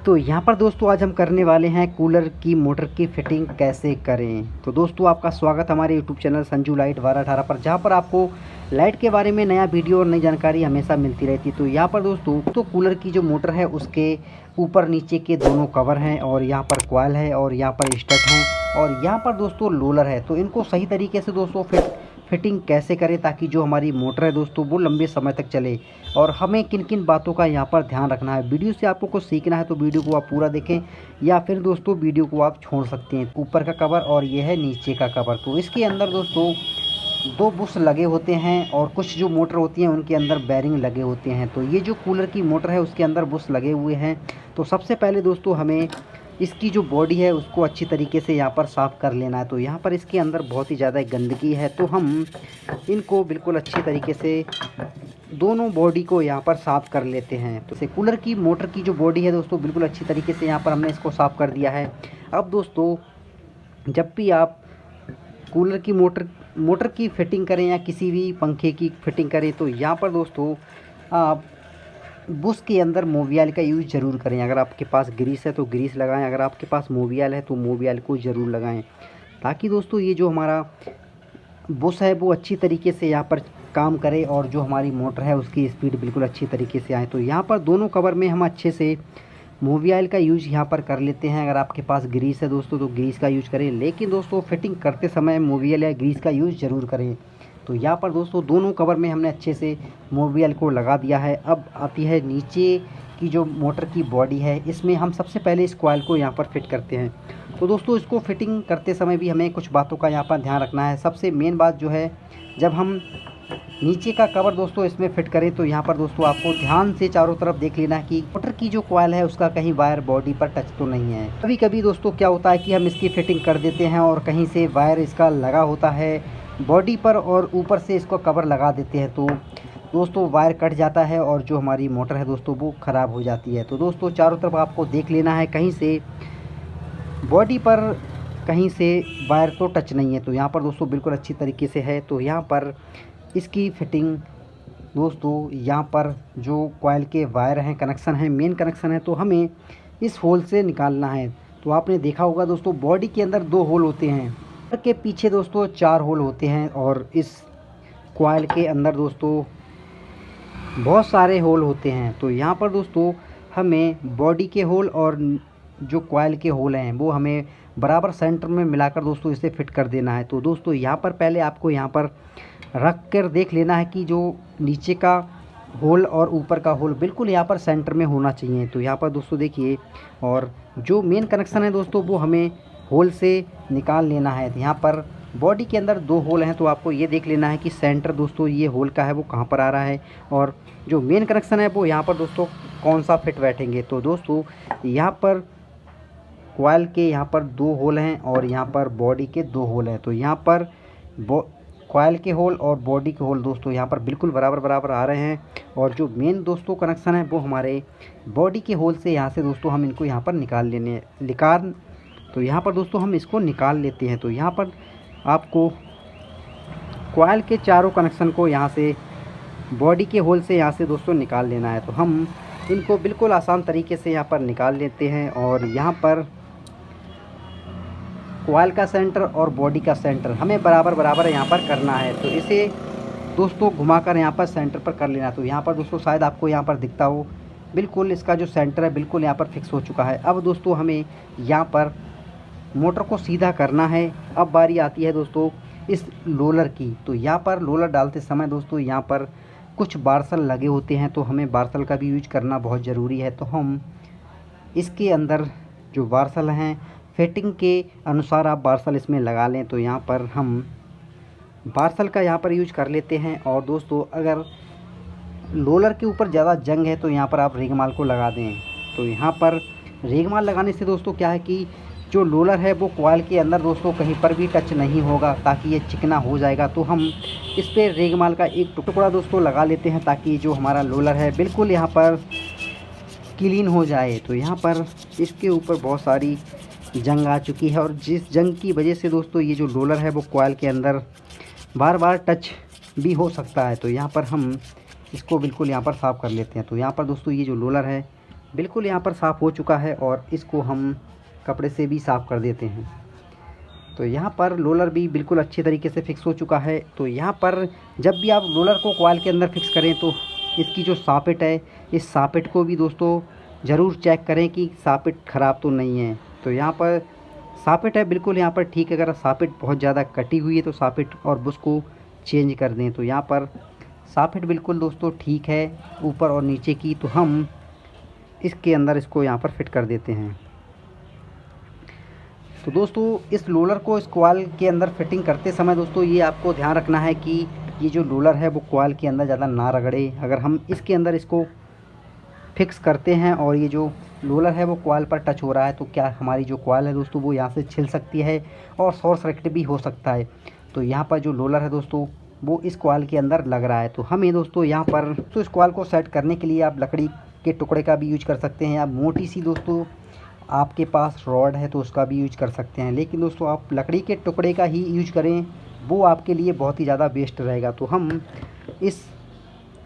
तो यहाँ पर दोस्तों आज हम करने वाले हैं कूलर की मोटर की फिटिंग कैसे करें। तो दोस्तों आपका स्वागत हमारे यूट्यूब चैनल संजू लाइट 1218 पर, जहाँ पर आपको लाइट के बारे में नया वीडियो और नई जानकारी हमेशा मिलती रहती है। तो यहाँ पर दोस्तों तो कूलर की जो मोटर है उसके ऊपर नीचे के दोनों कवर हैं और यहाँ पर कॉइल है और यहाँ पर स्टड हैं और यहाँ पर दोस्तों रोलर है। तो इनको सही तरीके से दोस्तों फिटिंग कैसे करें ताकि जो हमारी मोटर है दोस्तों वो लंबे समय तक चले, और हमें किन किन बातों का यहाँ पर ध्यान रखना है। वीडियो से आपको कुछ सीखना है तो वीडियो को आप पूरा देखें, या फिर दोस्तों वीडियो को आप छोड़ सकते हैं। ऊपर का कवर और ये है नीचे का कवर। तो इसके अंदर दोस्तों दो बुश लगे होते हैं और कुछ जो मोटर होती हैं उनके अंदर बैरिंग लगे होते हैं। तो ये जो कूलर की मोटर है उसके अंदर बुश लगे हुए हैं। तो सबसे पहले दोस्तों हमें इसकी जो बॉडी है उसको अच्छी तरीके से यहाँ पर साफ़ कर लेना है। तो यहाँ पर इसके अंदर बहुत ही ज़्यादा गंदगी है, तो हम इनको बिल्कुल अच्छी तरीके से दोनों बॉडी को यहाँ पर साफ़ कर लेते हैं। तो कूलर की मोटर की जो बॉडी है दोस्तों बिल्कुल अच्छी तरीके से यहाँ पर हमने इसको साफ़ कर दिया है। अब दोस्तों जब भी आप कूलर की मोटर की फिटिंग करें या किसी भी पंखे की फिटिंग करें तो यहाँ पर दोस्तों आप बुश के अंदर मोबियल का यूज़ ज़रूर करें। अगर आपके पास ग्रीस है तो ग्रीस लगाएं, अगर आपके पास मोबियल है तो मोबियल को ज़रूर लगाएं, ताकि दोस्तों ये जो हमारा बुश है वो अच्छी तरीके से यहाँ पर काम करे और जो हमारी मोटर है उसकी स्पीड बिल्कुल अच्छी तरीके से आए। तो यहाँ पर दोनों कवर में हम अच्छे से मोबियल का यूज़ यहाँ पर कर लेते हैं। अगर आपके पास ग्रीस है दोस्तों तो ग्रीस का यूज़ करें, लेकिन दोस्तों फिटिंग करते समय मोबियल या ग्रीस का यूज़ ज़रूर करें। तो यहाँ पर दोस्तों दोनों कवर में हमने अच्छे से मोबियल को लगा दिया है। अब आती है नीचे की जो मोटर की बॉडी है, इसमें हम सबसे पहले इस कॉइल को यहाँ पर फिट करते हैं। तो दोस्तों इसको फिटिंग करते समय भी हमें कुछ बातों का यहाँ पर ध्यान रखना है। सबसे मेन बात जो है, जब हम नीचे का कवर दोस्तों इसमें फिट करें तो यहाँ पर दोस्तों आपको ध्यान से चारों तरफ देख लेना है कि मोटर की जो कॉइल है उसका कहीं वायर बॉडी पर टच तो नहीं है। कभी कभी दोस्तों क्या होता है कि हम इसकी फिटिंग कर देते हैं और कहीं से वायर इसका लगा होता है बॉडी पर और ऊपर से इसको कवर लगा देते हैं, तो दोस्तों वायर कट जाता है और जो हमारी मोटर है दोस्तों वो ख़राब हो जाती है। तो दोस्तों चारों तरफ आपको देख लेना है कहीं से बॉडी पर कहीं से वायर तो टच नहीं है। तो यहाँ पर दोस्तों बिल्कुल अच्छी तरीके से है। तो यहाँ पर इसकी फिटिंग दोस्तों यहाँ पर जो कॉइल के वायर हैं, कनेक्शन है, मेन कनेक्शन है, तो हमें इस होल से निकालना है। तो आपने देखा होगा दोस्तों बॉडी के अंदर 2 होल होते हैं, के पीछे दोस्तों 4 होल होते हैं और इस कॉइल के अंदर दोस्तों बहुत सारे होल होते हैं। तो यहाँ पर दोस्तों हमें बॉडी के होल और जो कॉइल के होल हैं वो हमें बराबर सेंटर में मिलाकर दोस्तों इसे फिट कर देना है। तो दोस्तों यहाँ पर पहले आपको यहाँ पर रख कर देख लेना है कि जो नीचे का होल और ऊपर का होल बिल्कुल यहाँ पर सेंटर में होना चाहिए। तो यहाँ पर दोस्तों देखिए, और जो मेन कनेक्शन है दोस्तों वो हमें होल से निकाल लेना है। यहाँ पर बॉडी के अंदर 2 होल हैं, तो आपको ये देख लेना है कि सेंटर दोस्तों ये होल का है वो कहाँ पर आ रहा है और जो मेन कनेक्शन है वो यहाँ पर दोस्तों कौन सा फिट बैठेंगे। तो दोस्तों यहाँ पर कॉइल के यहाँ पर 2 होल हैं और यहाँ पर बॉडी के 2 होल हैं। तो यहाँ पर कॉइल के होल और बॉडी के होल दोस्तों यहाँ पर बिल्कुल बराबर आ रहे हैं, और जो मेन दोस्तों कनेक्शन है वो हमारे बॉडी के होल से यहाँ से दोस्तों हम इनको यहाँ पर निकाल तो यहाँ पर दोस्तों हम इसको निकाल लेते हैं। तो यहाँ पर आपको कॉइल के चारों कनेक्शन को यहाँ से बॉडी के होल से यहाँ से दोस्तों निकाल लेना है। तो हम इनको बिल्कुल आसान तरीके से यहाँ पर निकाल लेते हैं और यहाँ पर कॉइल का सेंटर और बॉडी का सेंटर हमें बराबर यहाँ पर करना है। तो इसे दोस्तों घुमाकर यहाँ पर सेंटर पर कर लेना। तो यहाँ पर दोस्तों शायद आपको यहाँ पर दिखता हो, बिल्कुल इसका जो सेंटर है बिल्कुल यहाँ पर फिक्स हो चुका है। अब दोस्तों हमें यहाँ पर मोटर को सीधा करना है। अब बारी आती है दोस्तों इस रोलर की। तो यहाँ पर रोलर डालते समय दोस्तों यहाँ पर कुछ बारसल लगे होते हैं, तो हमें बारसल का भी यूज करना बहुत ज़रूरी है। तो हम इसके अंदर जो बारसल हैं फिटिंग के अनुसार आप बारसल इसमें लगा लें। तो यहाँ पर हम बारसल का यहाँ पर यूज कर लेते हैं। और दोस्तों अगर रोलर के ऊपर ज़्यादा जंग है तो यहाँ पर आप रेगमाल को लगा दें। तो यहाँ पर रेगमाल लगाने से दोस्तों क्या है कि जो रोलर है वो कॉइल के अंदर दोस्तों कहीं पर भी टच नहीं होगा, ताकि ये चिकना हो जाएगा। तो हम इस पर रेगमाल का एक टुकड़ा दोस्तों लगा लेते हैं ताकि जो हमारा रोलर है बिल्कुल यहाँ पर क्लीन हो जाए। तो यहाँ पर इसके ऊपर बहुत सारी जंग आ चुकी है और जिस जंग की वजह से दोस्तों ये जो रोलर है वो कॉइल के अंदर बार टच भी हो सकता है। तो यहाँ पर हम इसको बिल्कुल यहाँ पर साफ़ कर लेते हैं। तो यहाँ पर दोस्तों ये जो रोलर है बिल्कुल यहाँ पर साफ़ हो चुका है और इसको हम कपड़े से भी साफ़ कर देते हैं। तो यहाँ पर रोलर भी बिल्कुल अच्छे तरीके से फिक्स हो चुका है। तो यहाँ पर जब भी आप रोलर को कॉइल के अंदर फिक्स करें तो इसकी जो सॉकेट है, इस सॉकेट को भी दोस्तों ज़रूर चेक करें कि सॉकेट ख़राब तो नहीं है। तो यहाँ पर सॉकेट है बिल्कुल यहाँ पर ठीक है। अगर सॉकेट बहुत ज़्यादा कटी हुई है तो सॉकेट और बुश को चेंज कर दें। तो यहाँ पर सॉकेट बिल्कुल दोस्तों ठीक है ऊपर और नीचे की। तो हम इसके अंदर इसको यहाँ पर फिट कर देते हैं। तो दोस्तों इस रोलर को इस कॉइल के अंदर फिटिंग करते समय दोस्तों ये आपको ध्यान रखना है कि ये जो रोलर है वो कॉइल के अंदर ज़्यादा ना रगड़े। अगर हम इसके अंदर इसको फिक्स करते हैं और ये जो रोलर है वो कॉइल पर टच हो रहा है तो क्या हमारी जो कॉइल है दोस्तों वो यहाँ से छिल सकती है और शॉर्ट सर्किट भी हो सकता है। तो यहाँ पर जो रोलर है दोस्तों वो इस कॉइल के अंदर लग रहा है। तो हमें दोस्तों यहाँ पर तो इस कॉइल को सेट करने के लिए आप लकड़ी के टुकड़े का भी यूज कर सकते हैं या मोटी सी दोस्तों आपके पास रॉड है तो उसका भी यूज कर सकते हैं। लेकिन दोस्तों आप लकड़ी के टुकड़े का ही यूज करें, वो आपके लिए बहुत ही ज़्यादा बेस्ट रहेगा। तो हम इस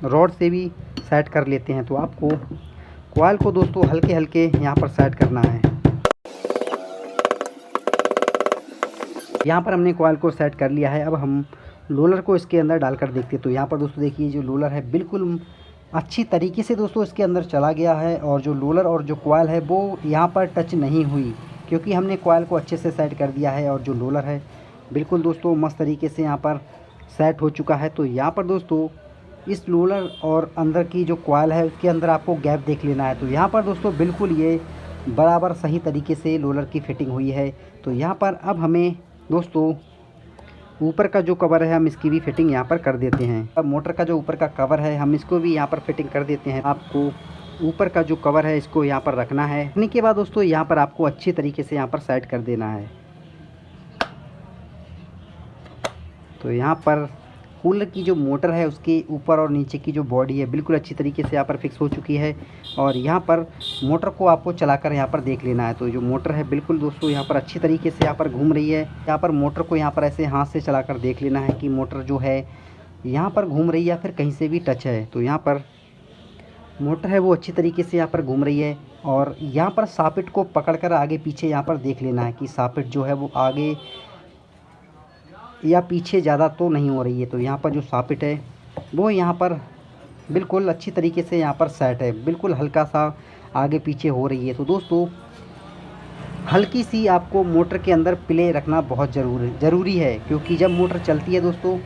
रॉड से भी सेट कर लेते हैं। तो आपको कॉइल को दोस्तों हल्के हल्के यहाँ पर सेट करना है। यहाँ पर हमने कॉइल को सेट कर लिया है। अब हम रोलर को इसके अंदर डालकर देखते हैं। तो यहाँ पर दोस्तों देखिए जो रोलर है बिल्कुल अच्छी तरीके से दोस्तों इसके अंदर चला गया है और जो रोलर और जो कॉइल है वो यहाँ पर टच नहीं हुई क्योंकि हमने कॉइल को अच्छे से सेट कर दिया है। और जो रोलर है बिल्कुल दोस्तों मस्त तरीके से यहाँ पर सेट हो चुका है। तो यहाँ पर दोस्तों इस रोलर और अंदर की जो कॉइल है उसके अंदर आपको गैप देख लेना है। तो यहाँ पर दोस्तों बिल्कुल ये बराबर सही तरीके से रोलर की फिटिंग हुई है। तो यहाँ पर अब हमें दोस्तों ऊपर का जो कवर है हम इसकी भी फिटिंग यहाँ पर कर देते हैं। अब मोटर का जो ऊपर का कवर है हम इसको भी यहाँ पर फिटिंग कर देते हैं। आपको ऊपर का जो कवर है इसको यहाँ पर रखना है। रखने के बाद दोस्तों यहाँ पर आपको अच्छी तरीके से यहाँ पर सेट कर देना है। तो यहाँ पर कूलर की जो मोटर है उसके ऊपर और नीचे की जो बॉडी है बिल्कुल अच्छी तरीके से यहाँ पर फिक्स हो चुकी है। और यहाँ पर मोटर को आपको चलाकर यहाँ पर देख लेना है। तो जो मोटर है बिल्कुल दोस्तों यहाँ पर अच्छी तरीके से यहाँ पर घूम रही है। यहाँ पर मोटर को यहाँ पर ऐसे हाथ से चलाकर देख लेना है कि मोटर जो है यहाँ पर घूम रही है या फिर कहीं से भी टच है। तो यहाँ पर मोटर है वो अच्छी तरीके से यहाँ पर घूम रही है। और यहाँ पर सॉकेट को पकड़कर आगे पीछे यहाँ पर देख लेना है कि सॉकेट जो है वो आगे या पीछे ज़्यादा तो नहीं हो रही है। तो यहाँ पर जो सॉकेट है वो यहाँ पर बिल्कुल अच्छी तरीके से यहाँ पर सेट है, बिल्कुल हल्का सा आगे पीछे हो रही है। तो दोस्तों हल्की सी आपको मोटर के अंदर प्ले रखना बहुत ज़रूरी है क्योंकि जब मोटर चलती है दोस्तों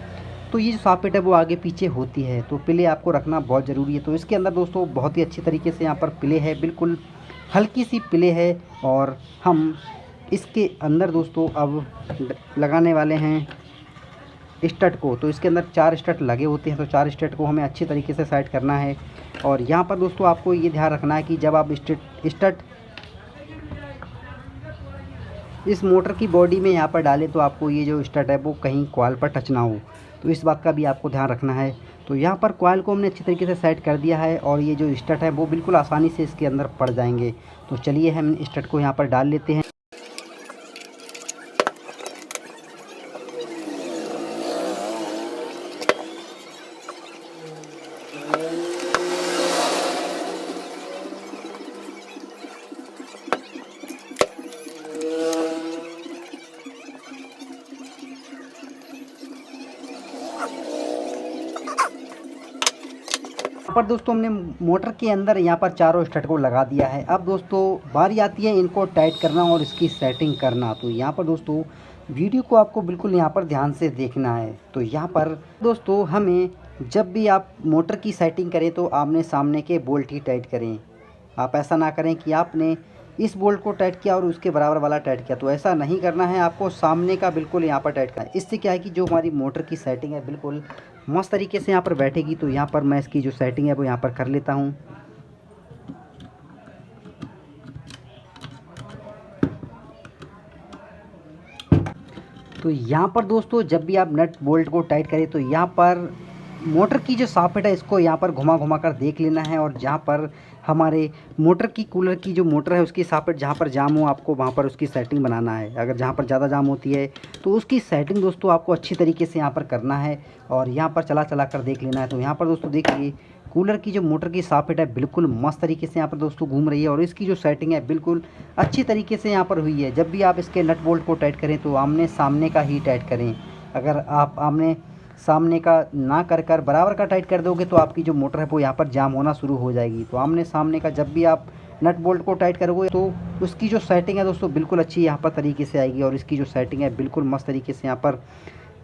तो ये जो सॉकेट है वो आगे पीछे होती है। तो प्ले आपको रखना बहुत ज़रूरी है। तो इसके अंदर दोस्तों बहुत ही अच्छी तरीके से यहाँ पर प्ले है, बिल्कुल हल्की सी प्ले है। और हम इसके अंदर दोस्तों अब लगाने वाले हैं स्टड को। तो इसके अंदर 4 स्टड लगे होते हैं। तो 4 स्टड को हमें अच्छी तरीके से सेट करना है। और यहाँ पर दोस्तों आपको ये ध्यान रखना है कि जब आप स्टड इस मोटर की बॉडी में यहाँ पर डालें तो आपको ये जो स्टड है वो कहीं कॉइल पर टच ना हो। तो इस बात का भी आपको ध्यान रखना है। तो यहाँ पर कॉइल को हमने अच्छी तरीके से सेट कर दिया है और ये जो स्टड है वो बिल्कुल आसानी से इसके अंदर पड़ जाएंगे। तो चलिए हम स्टड को यहाँ पर डाल लेते हैं। यहाँ पर दोस्तों हमने मोटर के अंदर यहाँ पर चारों स्टड को लगा दिया है। अब दोस्तों बारी आती है इनको टाइट करना और इसकी सेटिंग करना। तो यहाँ पर दोस्तों वीडियो को आपको बिल्कुल यहाँ पर ध्यान से देखना है। तो यहाँ पर दोस्तों हमें जब भी आप मोटर की सेटिंग करें तो आमने सामने के बोल्ट ही टाइट करें। आप ऐसा ना करें कि आपने इस बोल्ट को टाइट किया और उसके बराबर वाला टाइट किया। तो ऐसा नहीं करना है, आपको सामने का बिल्कुल यहाँ पर टाइट करना है। इससे क्या है कि जो हमारी मोटर की सेटिंग है बिल्कुल मस्त तरीके से यहाँ पर बैठेगी। तो यहाँ पर मैं इसकी जो सेटिंग है वो यहाँ पर कर लेता हूँ। तो यहाँ पर दोस्तों जब भी आप नट बोल्ट को टाइट करें तो यहाँ पर मोटर की जो सॉकेट है इसको यहाँ पर घुमा घुमा कर देख लेना है। और जहाँ पर हमारे मोटर की कूलर की जो मोटर है उसकी सॉकेट जहाँ पर जाम हो आपको वहाँ पर उसकी सेटिंग बनाना है। अगर जहाँ पर ज़्यादा जाम होती है तो उसकी सेटिंग दोस्तों आपको अच्छी तरीके से यहाँ पर करना है और यहाँ पर चला चला कर देख लेना है। तो यहाँ पर दोस्तों देखिए कूलर की जो मोटर की सॉकेट है बिल्कुल मस्त तरीके से यहाँ पर दोस्तों घूम रही है और इसकी जो सेटिंग है बिल्कुल अच्छी तरीके से यहाँ पर हुई है। जब भी आप इसके नट बोल्ट को टाइट करें तो आमने सामने का ही टाइट करें। अगर आप आमने सामने का ना कर बराबर का टाइट कर दोगे तो आपकी जो मोटर है वो यहाँ पर जाम होना शुरू हो जाएगी। तो आमने सामने का जब भी आप नट बोल्ट को टाइट करोगे तो उसकी जो सेटिंग है दोस्तों बिल्कुल अच्छी यहाँ पर तरीके से आएगी और इसकी जो सेटिंग है बिल्कुल मस्त तरीके से यहाँ पर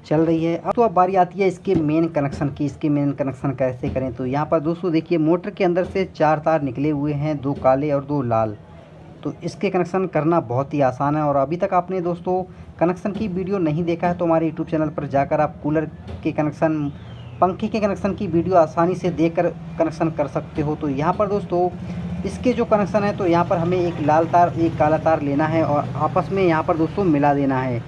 चल रही है। अब बारी आती है इसके मेन कनेक्शन की। इसके मेन कनेक्शन कैसे करें, तो यहाँ पर दोस्तों देखिए मोटर के अंदर से 4 तार निकले हुए हैं, 2 काले और 2 लाल। तो इसके कनेक्शन करना बहुत ही आसान है और अभी तक आपने दोस्तों कनेक्शन की वीडियो नहीं देखा है तो हमारे यूट्यूब चैनल पर जाकर आप कूलर के कनेक्शन, पंखे के कनेक्शन की वीडियो आसानी से देखकर कनेक्शन कर सकते हो। तो यहाँ पर दोस्तों इसके जो कनेक्शन है तो यहाँ पर हमें एक लाल तार एक काला तार लेना है और आपस में यहाँ पर दोस्तों मिला देना है।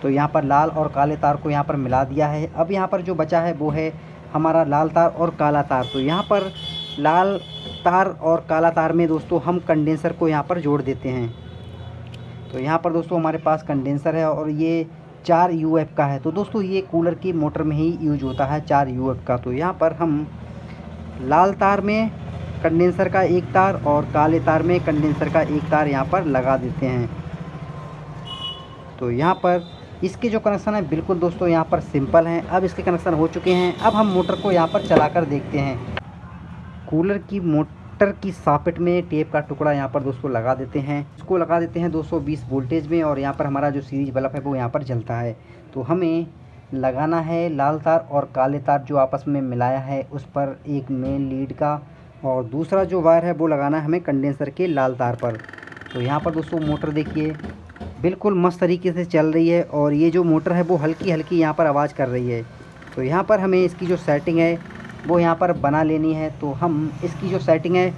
तो यहाँ पर लाल और काले तार को यहाँ पर मिला दिया है। अब यहाँ पर जो बचा है वो है हमारा लाल तार और काला तार। तो यहाँ पर लाल तार और काला तार में दोस्तों हम कंडेंसर को यहाँ पर जोड़ देते हैं। तो यहाँ पर दोस्तों हमारे पास कंडेंसर है और ये 4 यूएफ का है। तो दोस्तों ये कूलर की मोटर में ही यूज होता है 4 यूएफ का। तो यहाँ पर हम लाल तार में कंडेंसर का एक तार और काले तार में कंडेंसर का एक तार यहाँ पर लगा देते हैं। तो यहाँ पर इसके जो कनेक्शन है बिल्कुल दोस्तों यहाँ पर सिंपल हैं। अब इसके कनेक्शन हो चुके हैं। अब हम मोटर को यहाँ पर चलाकर देखते हैं। कूलर की मोटर की सॉकेट में टेप का टुकड़ा यहाँ पर दोस्तों लगा देते हैं। इसको लगा देते हैं 220 वोल्टेज में और यहाँ पर हमारा जो सीरीज बल्ब है वो यहाँ पर जलता है। तो हमें लगाना है लाल तार और काले तार जो आपस में मिलाया है उस पर एक मेन लीड का, और दूसरा जो वायर है वो लगाना है हमें कंडेंसर के लाल तार पर। तो यहाँ पर दोस्तों मोटर देखिए बिल्कुल मस्त तरीके से चल रही है और ये जो मोटर है वो हल्की हल्की यहाँ पर आवाज़ कर रही है। तो यहाँ पर हमें इसकी जो सेटिंग है वो यहाँ पर बना लेनी है। तो हम इसकी जो सेटिंग है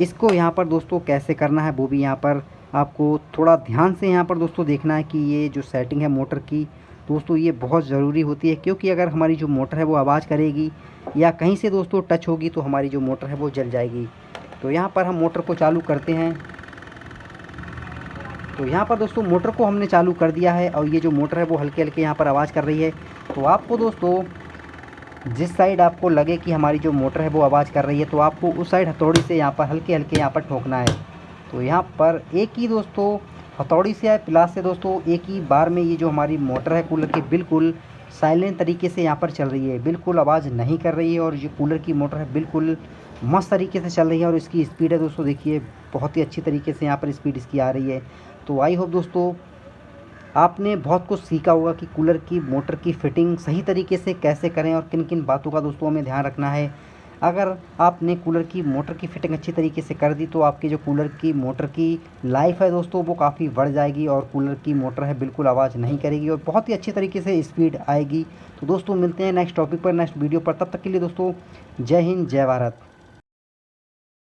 इसको यहाँ पर दोस्तों कैसे करना है वो भी यहाँ पर आपको थोड़ा ध्यान से यहाँ पर दोस्तों देखना है कि ये जो सेटिंग है मोटर की दोस्तों ये बहुत ज़रूरी होती है, क्योंकि अगर हमारी जो मोटर है वो आवाज़ करेगी या कहीं से दोस्तों टच होगी तो हमारी जो मोटर है वो जल जाएगी। तो यहाँ पर हम मोटर को चालू करते हैं। तो यहाँ पर दोस्तों मोटर को हमने चालू कर दिया है और ये जो मोटर है वो हल्के हल्के यहाँ पर आवाज़ कर रही है। तो आपको दोस्तों जिस साइड आपको लगे कि हमारी जो मोटर है वो आवाज़ कर रही है तो आपको उस साइड हथौड़ी से यहाँ पर हल्के हल्के यहाँ पर ठोकना है। तो यहाँ पर एक ही दोस्तों हथौड़ी से या प्लास से दोस्तों एक ही बार में ये जो हमारी मोटर है कूलर की बिल्कुल साइलेंट तरीके से यहाँ पर चल रही है, बिल्कुल आवाज़ नहीं कर रही है और ये कूलर की मोटर है बिल्कुल मस्त तरीके से चल रही है। और इसकी स्पीड है दोस्तों देखिए बहुत ही अच्छी तरीके से यहाँ पर स्पीड इसकी आ रही है। तो आई होप दोस्तों आपने बहुत कुछ सीखा होगा कि कूलर की मोटर की फ़िटिंग सही तरीके से कैसे करें और किन किन बातों का दोस्तों हमें ध्यान रखना है। अगर आपने कूलर की मोटर की फ़िटिंग अच्छी तरीके से कर दी तो आपकी जो कूलर की मोटर की लाइफ है दोस्तों वो काफ़ी बढ़ जाएगी और कूलर की मोटर है बिल्कुल आवाज़ नहीं करेगी और बहुत ही अच्छी तरीके से स्पीड आएगी। तो दोस्तों मिलते हैं नेक्स्ट टॉपिक पर, नेक्स्ट वीडियो पर। तब तक के लिए दोस्तों जय हिंद जय भारत।